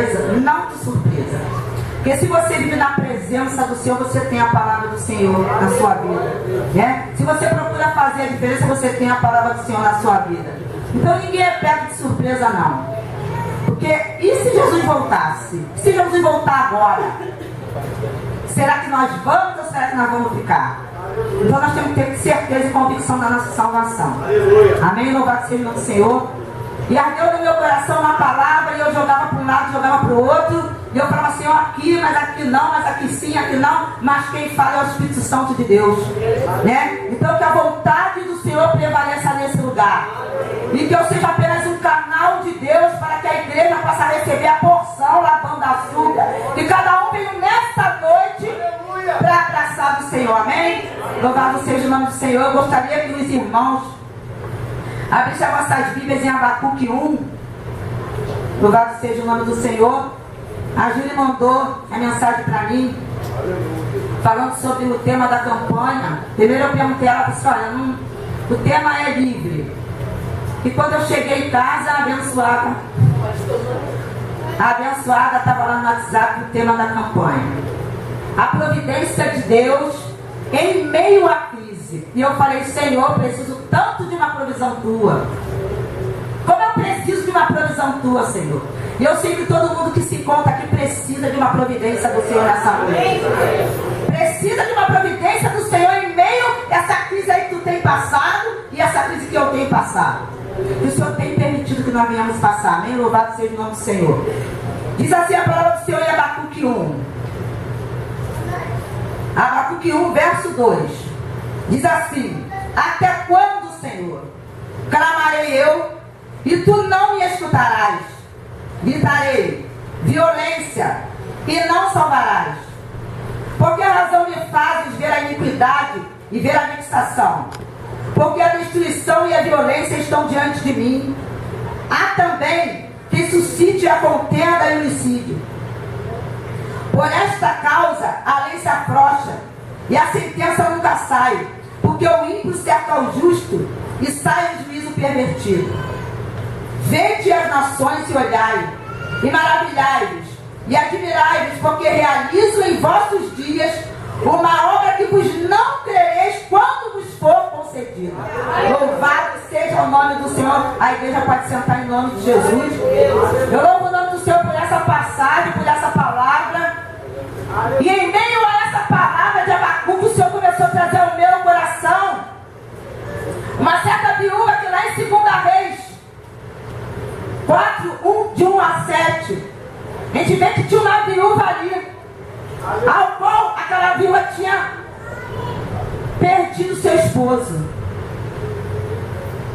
surpresa, não de surpresa. Porque se você vive na presença do Senhor, você tem a palavra do Senhor na sua vida, né? Se você procura fazer a diferença, você tem a palavra do Senhor na sua vida. Então ninguém é pego de surpresa, não. Porque e se Jesus voltasse? Se Jesus voltar agora, será que nós vamos ou será que nós vamos ficar? Então nós temos que ter certeza e convicção da nossa salvação. Amém? Louvado seja o nome do Senhor. E ardeu no meu coração uma palavra, e eu jogava para um lado, jogava para o outro, e eu falava assim, ó, aqui, mas aqui não, mas aqui sim, aqui não, mas quem fala é o Espírito Santo de Deus, né? Então que a vontade do Senhor prevaleça nesse lugar, e que eu seja apenas um canal de Deus para que a igreja possa receber a porção lavando açúcar, que cada um venha nessa noite para abraçar do Senhor, amém? Louvado seja o nome do Senhor. Eu gostaria que os irmãos abrissem as vossas Bíblias em Abacuque 1. Louvado seja o nome do Senhor. A Júlia mandou a mensagem para mim, falando sobre o tema da campanha. Primeiro eu perguntei a ela, disse, olha, o tema é livre. E quando eu cheguei em casa, a abençoada estava lá no WhatsApp, o tema da campanha. A providência de Deus em meio à crise. E eu falei, Senhor, preciso tanto de uma provisão tua. Como eu preciso de uma provisão tua, Senhor. E eu sei que todo mundo que se conta aqui precisa de uma providência do Senhor nessa noite. Precisa de uma providência do Senhor em meio a essa crise aí que tu tem passado e essa crise que eu tenho passado. Que o Senhor tem permitido que nós venhamos passar. Amém? Louvado seja o nome do Senhor. Diz assim a palavra do Senhor em Abacuque 1. Abacuque 1, verso 2. Diz assim: até quando, Senhor, clamarei eu, e tu não me escutarás? Gritarei violência, e não salvarás. Por que razão me fazes ver a iniquidade e ver a vexação? Porque a destruição e a violência estão diante de mim. Há também que suscite a contenda e o homicídio. Por esta causa a lei se afrouxa e a sentença nunca sai, porque o ímpio cerca o justo e sai o juízo pervertido. Vede as nações e olhai, e maravilhai-vos, e admirai-vos, porque realizo em vossos dias uma obra que vos não crereis quando vos for concedida. Louvado seja o nome do Senhor. A igreja pode sentar em nome de Jesus. Eu louvo o nome do Senhor por essa passagem, por essa palavra. E em meio a essa palavra de Abacuque, o Senhor começou a trazer ao meu coração uma certa viúva que lá em 2 Reis 4, de 1 a 7, a gente vê que tinha uma viúva ali, ao qual aquela viúva tinha perdido seu esposo.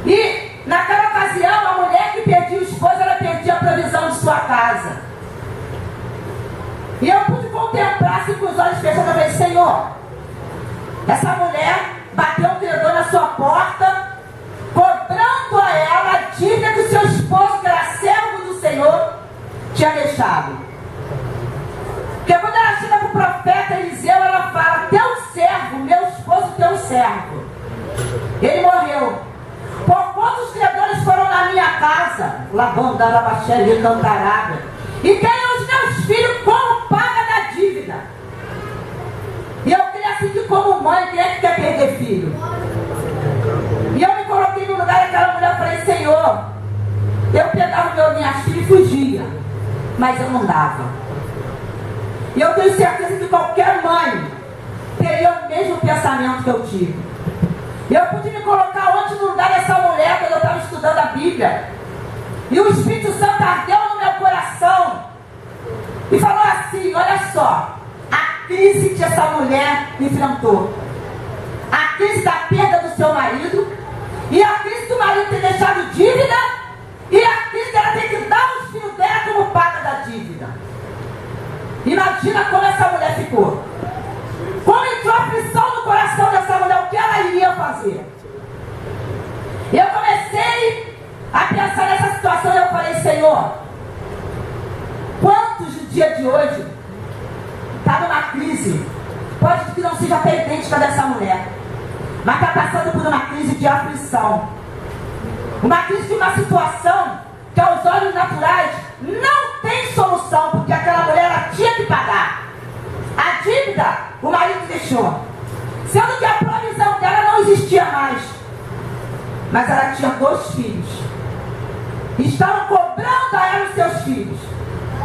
E naquela ocasião, a mulher que perdia o esposo, ela perdia a provisão de sua casa. E eu pude contemplar assim com os olhos fechados. Eu falei, Senhor, essa mulher bateu um credor na sua porta, cobrando a ela a dívida que o seu esposo, que era servo do Senhor, tinha deixado. Porque quando ela chega para o profeta Eliseu, ela fala, teu servo, meu esposo, teu servo, ele morreu. Por quantos credores foram na minha casa? Labão, Darabaxé, e Cantarada. E quem os meus filhos, como paga da dívida? E eu queria assim que como mãe, quem é que quer perder filho? E eu me coloquei no lugar daquela mulher e falei, Senhor, eu pegava minhas filhas e fugia, mas eu não dava. E eu tenho certeza que qualquer mãe teria o mesmo pensamento que eu tive. E eu pude me colocar ontem no lugar dessa mulher quando eu estava estudando a Bíblia. E o Espírito Santo ardeu no meu coração e falou assim, olha só, a crise que essa mulher enfrentou, a crise da perda do seu marido, e a crise do marido ter deixado dívida, e a crise dela ter que dar os filhos dela como paga da dívida. Imagina como essa mulher ficou, como entrou a aflição no coração dessa mulher, o que ela iria fazer. Eu comecei a pensar nessa situação e eu falei, Senhor, quantos no dia de hoje está numa crise, pode que não seja até idêntica dessa mulher, mas está passando por uma crise de aflição, uma crise de uma situação que aos olhos naturais não tem solução Senhor. Sendo que a provisão dela não existia mais. Mas ela tinha 2 filhos. Estavam cobrando a ela os seus filhos.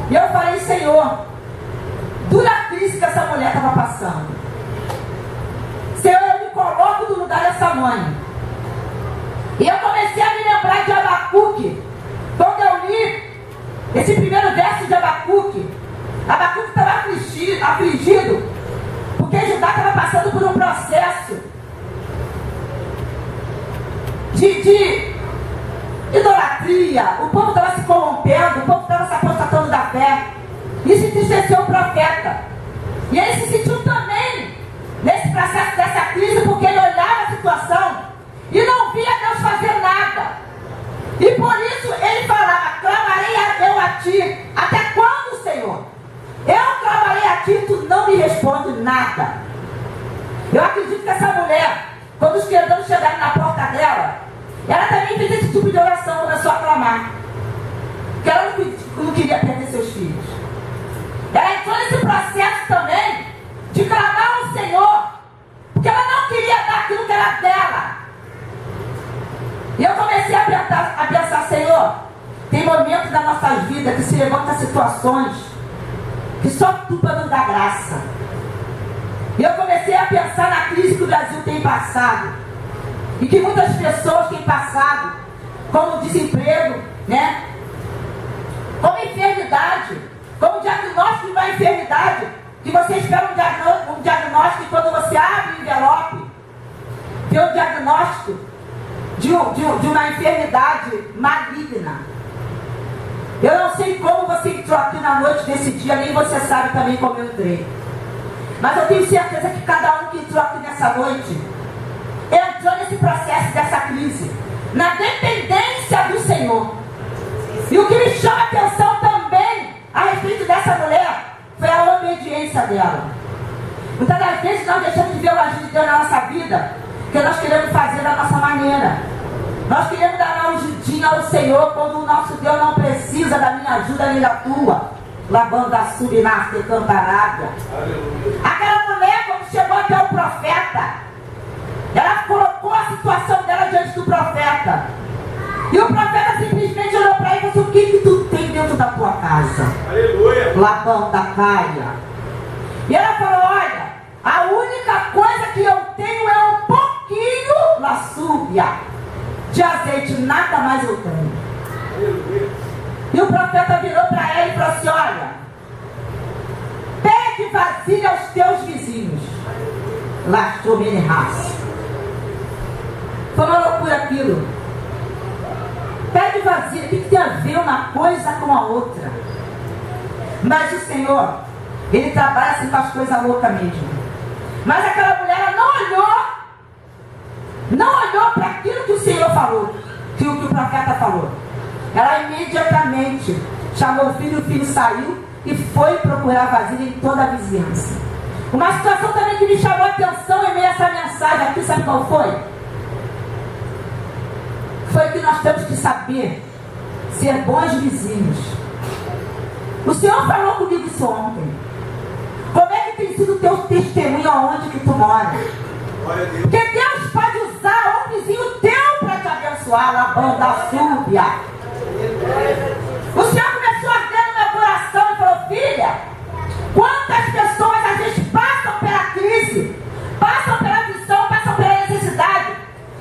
E eu falei, Senhor, dura a crise que essa mulher estava passando. Senhor, eu me coloco no lugar dessa mãe. E eu comecei a me lembrar de Abacuque. Quando eu li esse primeiro verso de Abacuque estava afligido, porque Judá estava passando por um processo de idolatria. O povo estava se corrompendo, o povo estava se apostatando da fé. Isso entristeceu o profeta. E ele se sentiu também nesse processo dessa crise, porque ele olhava a situação e não via Deus fazer nada. E por isso ele falava, clamarei eu a ti. Até quando, Senhor? Eu clamarei a ti e tu não me responde nada. Eu acredito que essa mulher, quando os credores chegaram na porta dela, ela também fez esse tipo de oração, começou a clamar. Porque ela não queria perder seus filhos. Ela entrou nesse processo também de clamar ao Senhor, porque ela não queria dar aquilo que era dela. E eu comecei a pensar, Senhor, tem momentos da nossa vida que se levantam situações que só tu para nos dar graça. E eu comecei a pensar na crise que o Brasil tem passado. E que muitas pessoas têm passado, como desemprego, né? Como enfermidade, como diagnóstico de uma enfermidade, que você espera um diagnóstico e quando você abre o envelope, vê um diagnóstico de uma enfermidade maligna. Eu não sei como você entrou aqui na noite desse dia, nem você sabe também como eu entrei. Mas eu tenho certeza que cada um que entrou aqui nessa noite entrou nesse processo dessa crise, na dependência do Senhor. E o que me chama a atenção também a respeito dessa mulher foi a obediência dela. Muitas das vezes nós deixamos de ver o agir de Deus na nossa vida, porque nós queremos fazer da nossa maneira. Nós queremos dar uma ajudinha ao Senhor quando o nosso Deus não precisa da minha ajuda nem da tua. Lavando a subnasce e cantarada. Aquela mulher, quando chegou até o profeta, ela colocou a situação dela diante do profeta. E o profeta simplesmente olhou para ele e falou: o que tu tem dentro da tua casa? Aleluia. Labão da caia. E ela falou: olha, a única coisa que eu tenho é um pouquinho na súbia de azeite, nada mais eu tenho. Aleluia. E o profeta virou para ela e falou assim: olha, pede vasilha aos teus vizinhos. Lastou minha raça. Foi uma loucura aquilo. Pede vasilha, o que tem a ver uma coisa com a outra? Mas o Senhor, Ele trabalha assim com as coisas loucas mesmo. Mas aquela mulher, ela não olhou para aquilo que o Senhor falou, que o profeta falou. Ela imediatamente chamou o filho saiu e foi procurar vasilha em toda a vizinhança. Uma situação também que me chamou a atenção em meio a essa mensagem aqui, sabe qual foi? Foi que nós temos que saber ser bons vizinhos. O Senhor falou comigo isso ontem. Como é que tem sido o teu testemunho aonde que tu mora? Porque Deus pode usar um vizinho teu para te abençoar, lavando a súbia. O Senhor começou a arder no meu coração e falou: filha, quantas pessoas às vezes passam pela crise, passam pela aflição, passam pela necessidade,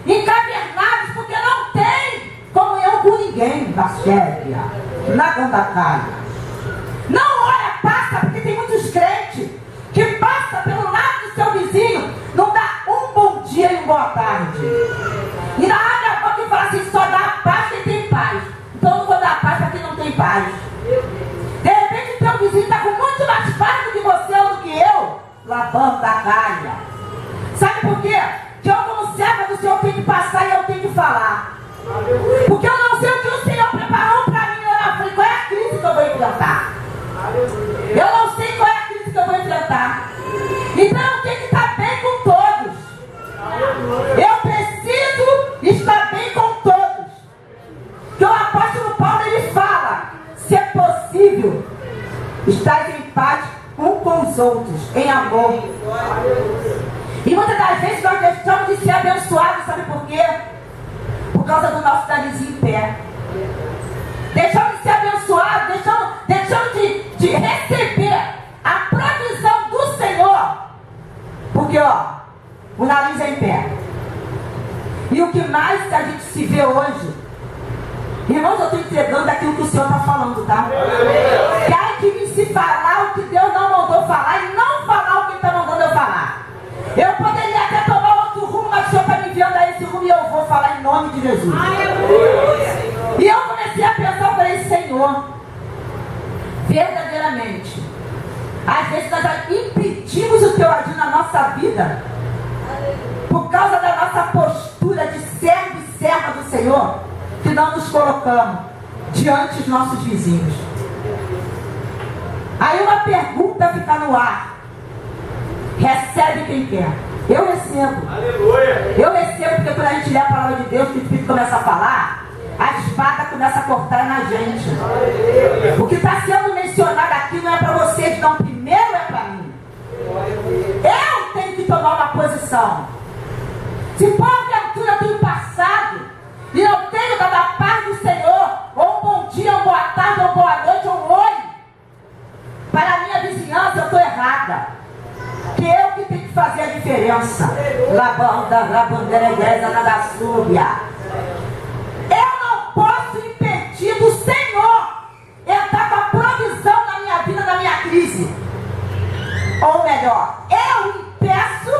encavernados porque não tem comunhão com ninguém na Sérvia, na Gandacaia. Não olha, passa, porque tem muitos crentes que passam pelo lado do seu vizinho, não dá um bom dia e uma boa tarde. E não abre a boca e fala assim: só dá a paz quem tem paz. Então eu não vou dar paz para quem não tem paz. De repente o teu vizinho está com muito mais paz do que você ou do que eu, lavando a caia. Sabe por quê? Que eu, como serva do Senhor, tenho que passar e eu tenho que falar. Porque eu não sei o que o Senhor preparou para mim lá na frente. Qual é a crise que eu vou enfrentar? Eu não sei qual é a crise que eu vou enfrentar. Então eu tenho que estar bem com todos. Eu preciso estar bem com todos. Que o apóstolo Paulo, ele fala: se é possível, estar em paz um com os outros, em amor. E muitas das vezes nós deixamos de ser abençoados, sabe por quê? Por causa do nosso narizinho em pé. Deixamos de ser abençoados, deixamos de receber a provisão do Senhor. Porque, o nariz é em pé. E o que mais que a gente se vê hoje, irmãos, eu estou entregando aquilo que o Senhor está falando, tá? Que ai de mim se falar o que Deus não mandou falar e não falar o que Ele está mandando eu falar. Eu poderia até tomar outro rumo, mas o Senhor está me enviando a esse rumo e eu vou falar em nome de Jesus. E eu comecei a pensar, eu falei, Senhor, verdadeiramente, às vezes nós impedimos o Teu agir na nossa vida por causa da nossa postura de servo e serva do Senhor, que não nos colocamos diante dos nossos vizinhos. Aí uma pergunta fica no ar. Recebe quem quer. Eu recebo. Aleluia. Eu recebo porque quando a gente lê a palavra de Deus, que o Espírito começa a falar, a espada começa a cortar na gente. O que está sendo mencionado aqui não é para vocês, não. Primeiro é para mim. Eu tenho que tomar uma posição. Se porventura eu tenho passado e eu tenho dado a paz do Senhor, ou um bom dia, ou boa tarde, ou boa noite, ou um oi, para a minha vizinhança, eu estou errada. Que eu que tenho que fazer a diferença. Eu não posso impedir do Senhor entrar com a provisão na minha vida, na minha crise. Ou melhor, eu impeço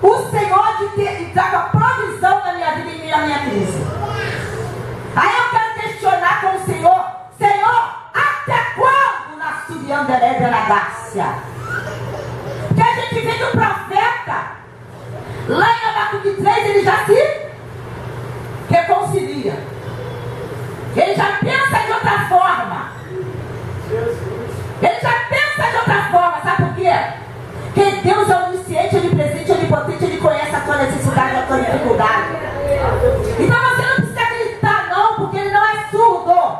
o Senhor de entrar com a provisão na minha vida e na minha crise. Aí eu quero questionar com o Senhor: Senhor, até quando na Subianderé da Gácia? Porque a gente vê que o profeta, lá em Abacuque 3, ele já se reconcilia. Ele já pensa de outra forma. Ele já pensa de outra forma, sabe por quê? Porque Deus é onisciente, onipotente, onipotente, Ele conhece a tua necessidade, a tua dificuldade. Então você não precisa acreditar não, porque Ele não é surdo.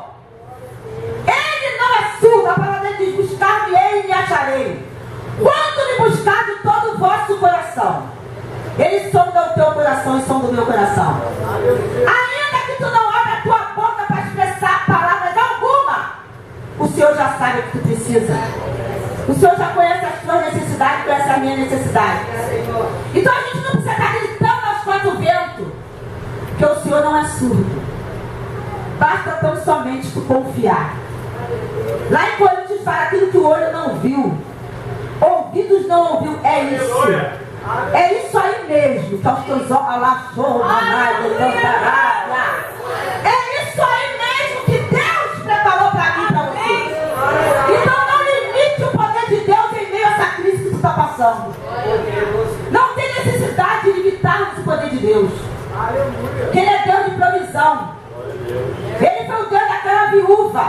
Ele não é surdo. A palavra dele diz: buscar-me-ei e me acharei. Quando me buscar de todo o vosso coração. Ele sonda o teu coração e sonda o meu coração. Ainda que tu não abra a tua boca para expressar palavras alguma, o Senhor já sabe o que tu precisa. O Senhor já conhece as tuas necessidades, conhece a minha necessidade. Então a gente não precisa estar gritando aos quatro ventos, porque o Senhor não é surdo. Basta tão somente tu confiar. Lá em Coríntios fala: aquilo que o olho não viu, ouvidos não ouviu. É isso. É isso aí mesmo. Que aos teus olhos, é isso aí mesmo que Deus preparou para mim e para você. Então não limite o poder de Deus em meio a essa crise que tu está passando. Não tem necessidade de limitar esse poder de Deus. Porque Ele é Deus de provisão. Ele foi o Deus daquela viúva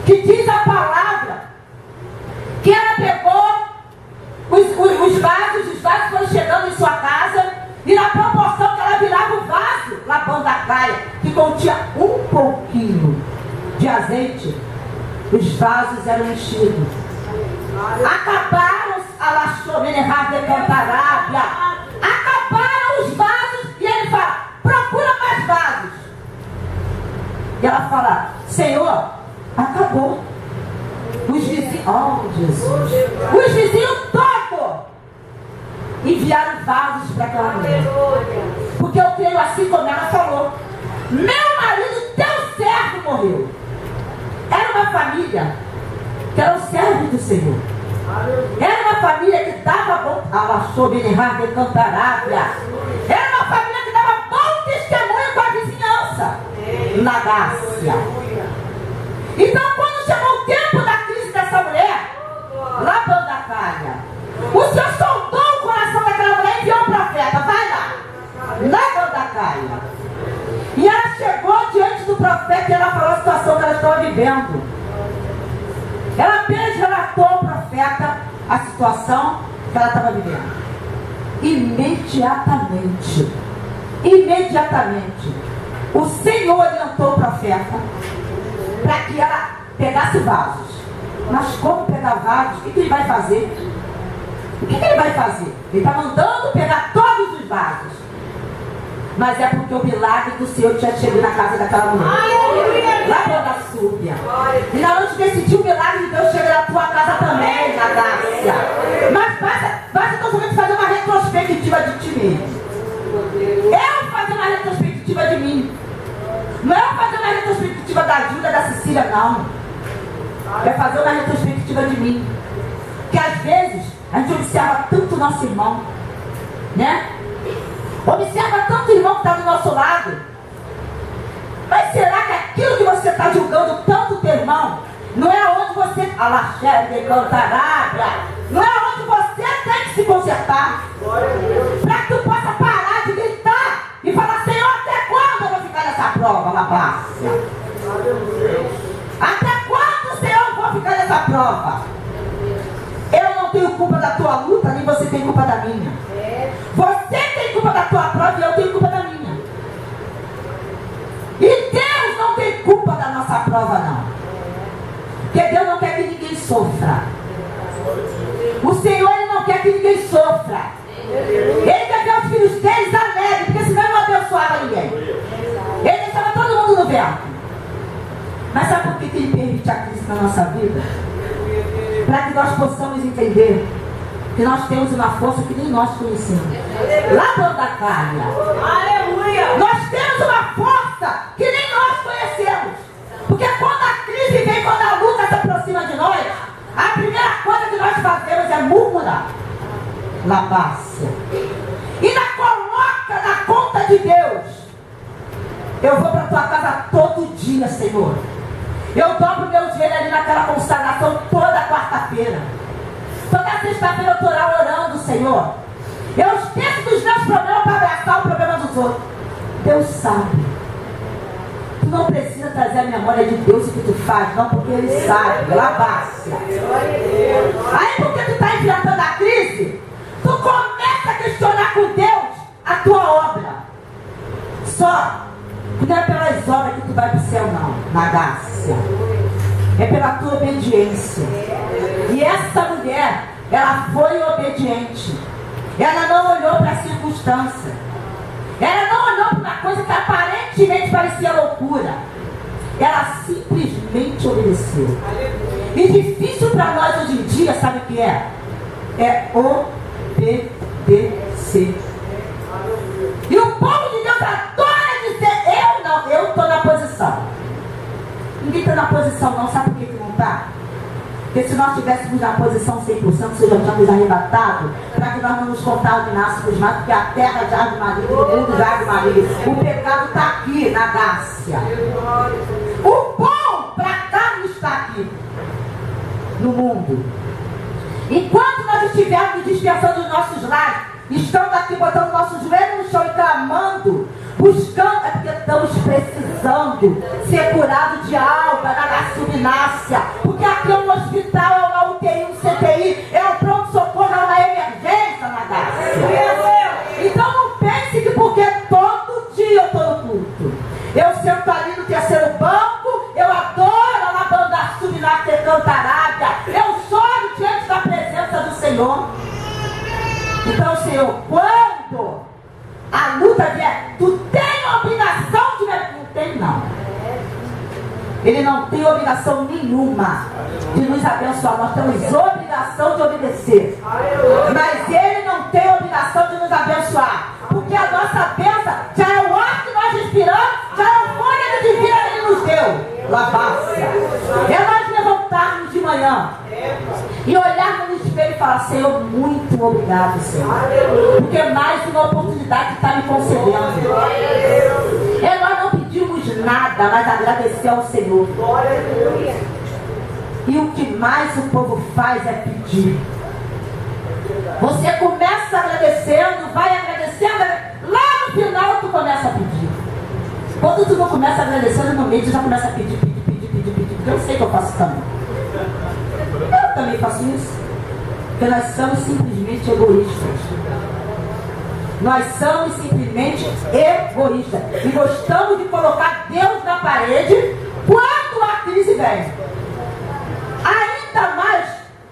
que diz a palavra que ela pegou os vasos foram chegando em sua casa, e na proporção que ela virava o vaso, Labão da Caia, que continha um pouquinho de azeite, os vasos eram enchidos. Acabaram acabaram os vasos, e ele fala: procura mais vasos. E ela fala: Senhor, acabou. Os vizinhos, Jesus, os vizinhos todos enviaram vasos para aquela mulher. Porque eu creio assim como ela falou: meu marido, teu servo, morreu. Era uma família que era o servo do Senhor. Era uma família que dava bom. Era uma família que dava bom testemunho com a vizinhança. Na Gácia. Então, quando chegou o tempo da crise dessa mulher, Labão da Caia, o Senhor sondou o coração daquela mulher e enviou um profeta: vai lá, Labão da Caia. E ela chegou diante do profeta e ela falou a situação que ela estava vivendo. Ela apenas relatou ao profeta a situação que ela estava vivendo. Imediatamente, o Senhor orientou o profeta para que ela pegasse vasos. Mas como pegar vasos? O que ele vai fazer? O que ele vai fazer? Ele está mandando pegar todos os vasos. Mas é porque o milagre do Senhor tinha chegado na casa daquela mulher. Lá dentro da súbia. E na noite decidiu o milagre de Deus chegar na tua casa também, na Gácia. Mas basta tão somente fazer uma retrospectiva de ti mesmo. Eu fazer uma retrospectiva de mim. Não é fazer uma retrospectiva da Júlia, da Cecília, não. É fazer uma retrospectiva de mim. Porque às vezes a gente observa tanto o nosso irmão, né? Observa tanto o irmão que está do nosso lado. Mas será que aquilo que você está julgando tanto o teu irmão não é onde você... Não é onde você tem que se consertar? Para que tu possa parar de gritar e falar: Senhor, até quando eu vou ficar nessa prova, Labácia? Até quando, Senhor, eu vou ficar nessa prova? Eu não tenho culpa da tua luta, nem você tem culpa da minha. Você tem culpa da tua prova e eu tenho culpa da minha. E Deus não tem culpa da nossa prova, não. Porque Deus não quer que ninguém sofra. O Senhor, Ele não quer que ninguém sofra. Ele quer ver os filhos deles alegres, porque senão Ele não abençoava ninguém. Ele deixava todo mundo no vento. Mas sabe por que Ele permite a crise na nossa vida? Para que nós possamos entender que nós temos uma força que nem nós conhecemos. Lá dentro da carne. Aleluia! Nós temos uma força que nem nós conhecemos. Porque quando a crise vem, quando a luta se aproxima de nós, a primeira coisa que nós fazemos é murmurar. Labácia. E ainda coloca na conta de Deus: eu vou para a tua casa todo dia, Senhor. Eu dobro meu joelho ali naquela consagração toda quarta-feira. Toda sexta-feira eu estou lá orando, Senhor. Eu esqueço dos meus problemas para abraçar o problema dos outros. Deus sabe. Tu não precisa trazer a memória de Deus o que tu faz, não, porque Ele sabe. Labácia. Aí porque tu está enfrentando a crise, tu começa a questionar com Deus a tua obra. Só que não é pelas obras que tu vai para o céu, não, na Gácia. É pela tua obediência. E essa mulher, ela foi obediente. Ela não olhou para a circunstância. Ela não olhou para uma coisa que aparentemente parecia loucura. Ela simplesmente obedeceu. E difícil para nós hoje em dia, sabe o que é? É obedecer. E o povo de Deus adora dizer: eu estou na posição. Ninguém está na posição, não. Sabe por que não está? Porque se nós estivéssemos na posição 100%, vocês já tínhamos arrebatado, para que nós não nos contaminássemos mais, porque a terra já de maligno, o mundo já de maligno. O pecado está aqui na Gácia. O bom para cá não está aqui no mundo. Enquanto nós estivermos dispensando os nossos lares, estamos aqui botando nosso joelho no chão e clamando, buscando, é porque estamos precisando ser curados de algo, da gastrobinácia, porque aqui é um hospital, é uma UTI, um CTI, é um pronto-socorro, é uma emergência na Gácia. Então não pense que porque todo dia eu estou no culto, eu sento ali no terceiro banco, eu adoro a banda subnácia cantarábia, eu choro diante da presença do Senhor. Então, Senhor, quando a luta vier, tu tem a obrigação de me... Não tem, não. Ele não tem obrigação nenhuma de nos abençoar. Nós temos obrigação de obedecer. Mas Ele não tem obrigação de nos abençoar. Porque a nossa bênção já é o ar que nós respiramos, já é o fôlego de vida que Ele nos deu. Labácia. É nós levantarmos de manhã e olhar no espelho e falar: Senhor, muito obrigado, Senhor. Porque mais uma oportunidade está me concedendo. Nós não pedimos nada, mas agradecer ao Senhor. E o que mais o povo faz é pedir. Você começa agradecendo, vai agradecendo, lá no final tu começa a pedir. Quando tu não começa agradecendo, no meio tu já começa a pedir. Eu sei que eu faço também. Eu também faço isso. Porque nós somos simplesmente egoístas. Nós somos simplesmente egoístas. E gostamos de colocar Deus na parede quando a crise vem. Ainda mais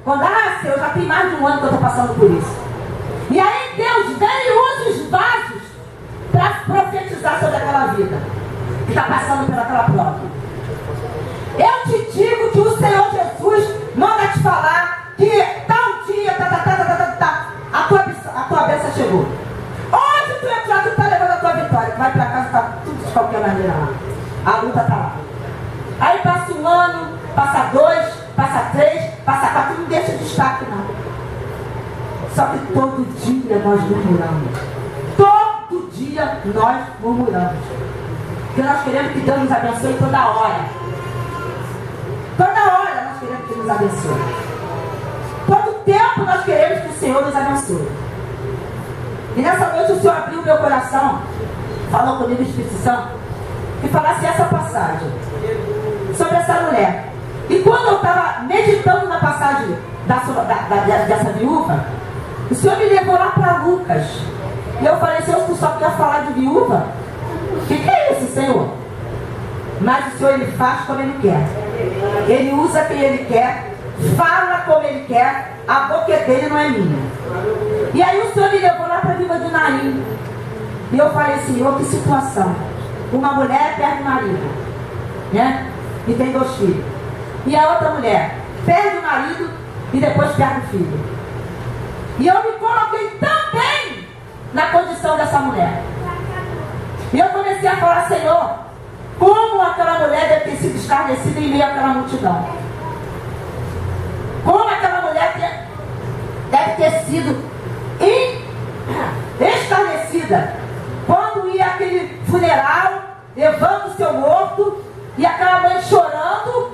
quando Senhor, já tem mais de um ano que eu estou passando por isso. E aí Deus vem e usa os vasos para profetizar sobre aquela vida que está passando pelaquela prova. Eu te digo que o Senhor Jesus manda te falar que tal dia, a tua bênção chegou. Onde tu entrar, tu está levando a tua vitória. Tu vai para casa, está tudo de qualquer maneira lá. A luta está lá. Aí passa um ano, passa 2, passa 3, passa 4, não deixa de destaque não. Só que todo dia nós murmuramos. Todo dia nós murmuramos. Porque nós queremos que Deus nos abençoe toda hora. Toda hora nós queremos que Ele nos abençoe. Todo tempo nós queremos que o Senhor nos abençoe. E nessa noite o Senhor abriu o meu coração, falou comigo o Espírito Santo, que falasse essa passagem sobre essa mulher. E quando eu estava meditando na passagem dessa viúva, o Senhor me levou lá para Lucas. E eu falei, Senhor, tu só quer falar de viúva? O que é isso, Senhor? Mas o Senhor, Ele faz como Ele quer. Ele usa quem Ele quer, fala como Ele quer, a boca é dele, não é minha. E aí o Senhor me levou lá para a viúva de Naim. E eu falei, Senhor, que situação. Uma mulher perde o marido, né? E tem 2 filhos. E a outra mulher perde o marido e depois perde o filho. E eu me coloquei também na condição dessa mulher. E eu comecei a falar, Senhor, como aquela mulher deve ter sido escarnecida em meio àquela multidão. Como aquela mulher deve ter sido escarnecida quando ia aquele funeral, levando o seu morto, e aquela mãe chorando,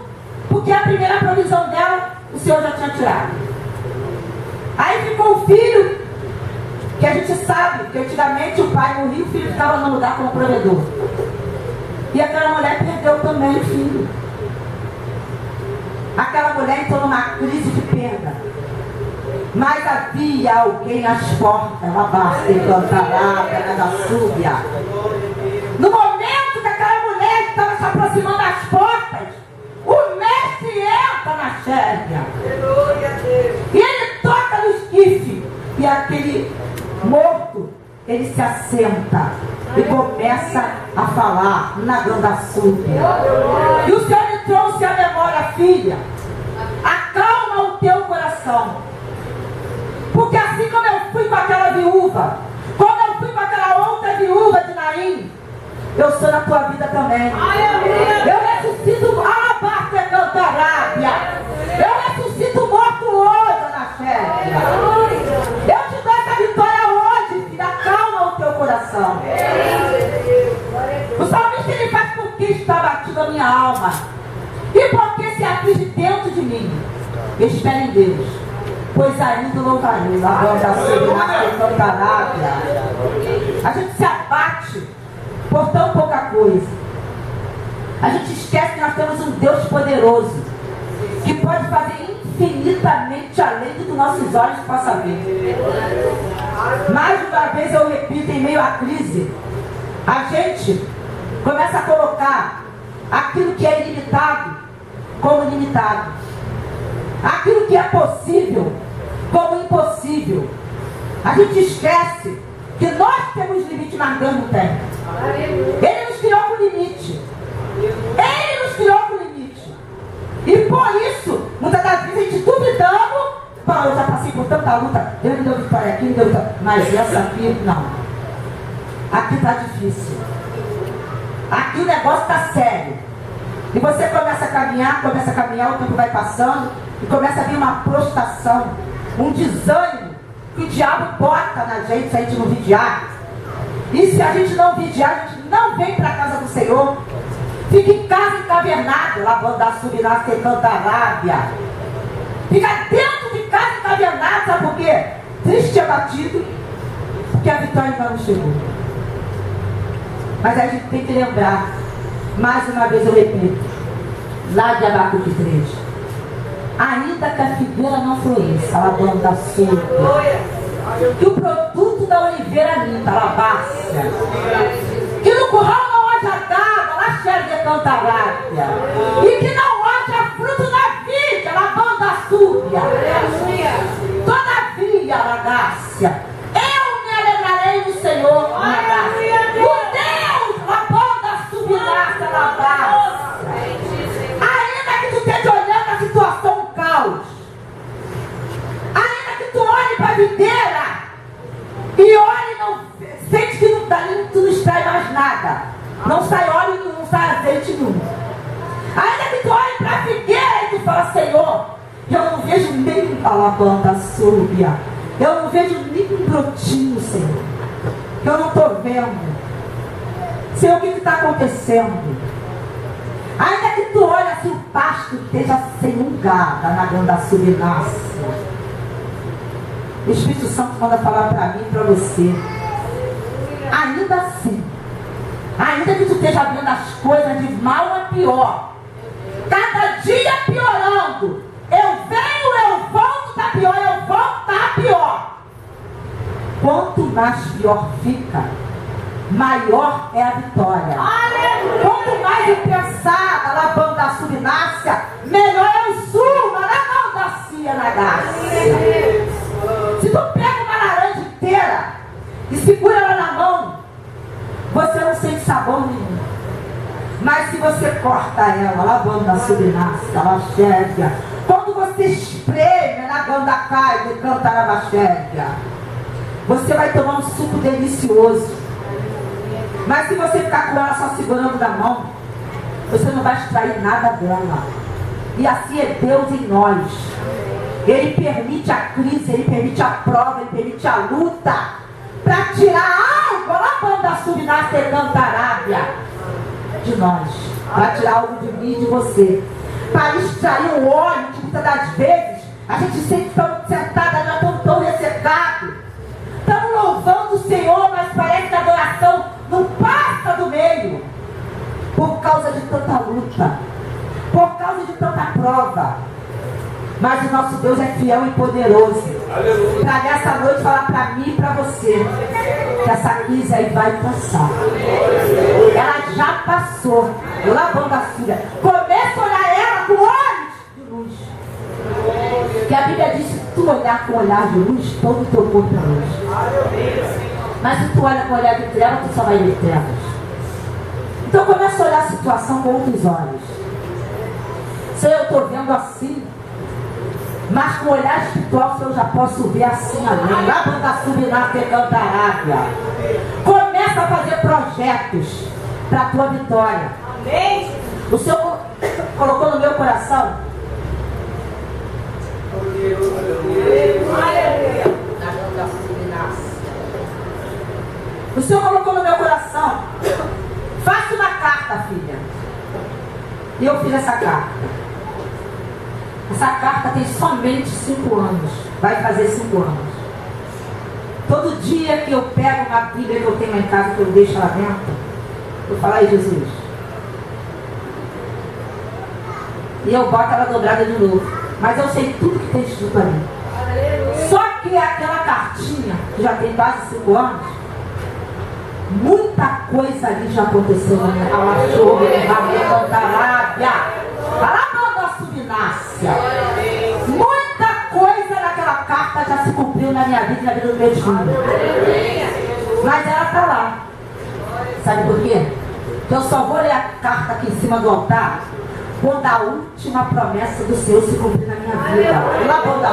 porque a primeira provisão dela, o Senhor já tinha tirado. Aí ficou o filho, que a gente sabe, que antigamente o pai morria, o filho ficava no lugar como provedor. E aquela mulher perdeu também o filho. Aquela mulher entrou numa crise de perda. Mas havia alguém às portas, ela basta encantará, ela súbia. No momento que aquela mulher estava se aproximando das portas, o mestre entra na chérvia. E ele toca no esquife. E aquele morto, ele se assenta e começa a falar na gandasúbia. E o Senhor me trouxe à memória, filha, acalma o teu coração. Porque assim como eu fui com aquela viúva, como eu fui com aquela outra viúva de Naim, eu sou na tua vida também. Eu ressuscito alabaster cantarábia. Eu ressuscito morto hoje na fé. Eu te dou essa vitória hoje, filha. Acalma o teu coração. O salmista ele faz porque está batida a minha alma. E porque se aflige dentro de mim. Espere em Deus, pois ainda louvarei. A gente se abate por tão pouca coisa. A gente esquece que nós temos um Deus poderoso, que pode fazer infinitamente além do que nossos olhos possam ver. Mais uma vez eu repito, em meio à crise, a gente começa a colocar aquilo que é ilimitado como limitado, aquilo que é possível como impossível. A gente esquece que nós temos limite, mas Deus não tem. Ele nos criou com limite. Ele nos criou com limite. E por isso, muitas das vezes a gente duvidando, fala, eu já passei por tanta luta, Deus me deu vitória aqui, me deu vitória. Mas essa aqui, não. Aqui está difícil. Aqui o negócio está sério. E você começa a caminhar, o tempo vai passando, e começa a vir uma prostração, um desânimo, que o diabo bota na gente se a gente não vigiar. E se a gente não vigiar, a gente não vem para a casa do Senhor. Fica em casa encavernado, lavando a subirá, secando a lábia. Fica dentro de casa encavernado, sabe por quê? Triste e abatido, porque a vitória ainda não chegou. Mas a gente tem que lembrar, mais uma vez eu repito, lá de Abacuque 3, ainda que a figueira não floresça, lavando a sua, que o produto da oliveira minta, alabácia, que no curral não haja gado, lá xergue cantarábia, e que não haja fruto na vida, lavando a súbia. alabanda súbia. Eu não vejo nenhum brotinho, Senhor. Eu não estou vendo. Senhor, o que está acontecendo? Ainda que tu olha se o pasto esteja sem lugar, na ganda subinácia. O Espírito Santo manda falar para mim e para você. Ainda assim, ainda que tu esteja vendo as coisas de mal a pior, cada dia piorando, eu venho, eu volto, tá pior, eu volto, tá pior. Quanto mais pior fica, maior é a vitória. Aleluia. Quanto mais impensada, lavando a subinácia, melhor eu subo, lavando na gácia. Se tu pega uma laranja inteira e segura ela na mão, você não sente sabor nenhum. Mas se você corta ela, lavando a subinácia, ela chega. Quando você espreme na ganda cai e canta na bachega, você vai tomar um suco delicioso. Mas se você ficar com ela só segurando na mão, você não vai extrair nada dela. E assim é Deus em nós. Ele permite a crise, Ele permite a prova, Ele permite a luta para tirar algo, lavando a subinácia e cantarábia de nós, para tirar algo de mim e de você, para extrair o óleo que muitas das vezes a gente sente tão sentada, já tão ressecado, estamos louvando o Senhor, mas parece que a adoração não passa do meio, por causa de tanta luta, por causa de tanta prova. Mas o nosso Deus é fiel e poderoso para nessa noite falar para mim e para você que essa crise aí vai passar. Ela já passou. Lavando a filha. Começa a olhar ela com olhos de luz. Que a Bíblia diz: se tu olhar com olhar de luz, todo o teu corpo é luz. Mas se tu olha com olhar de trevas, tu só vai ver trevas. Então começa a olhar a situação com outros olhos. Se eu estou vendo assim, mas com o olhar espiritual, se eu já posso ver assim além. Lá banda subinácia e cantarábia. Começa a fazer projetos para a tua vitória. Amém. O Senhor colocou no meu coração. Aleluia. O Senhor colocou no meu coração. Faça uma carta, filha. E eu fiz essa carta. Essa carta tem somente 5 anos. Vai fazer 5 anos. Todo dia que eu pego uma Bíblia que eu tenho lá em casa, que eu deixo lá dentro, eu falo: ai, Jesus. E eu boto ela dobrada de novo. Mas eu sei tudo que tem escrito ali. Só que aquela cartinha, que já tem quase 5 anos, muita coisa ali já aconteceu na minha vida. Ela achou, vai cantarábia. Subinácia. Muita coisa naquela carta já se cumpriu na minha vida e na vida do meu filho. Mas ela está lá. Sabe por quê? Porque eu só vou ler a carta aqui em cima do altar quando a última promessa do Senhor se cumprir na minha vida. Lavando a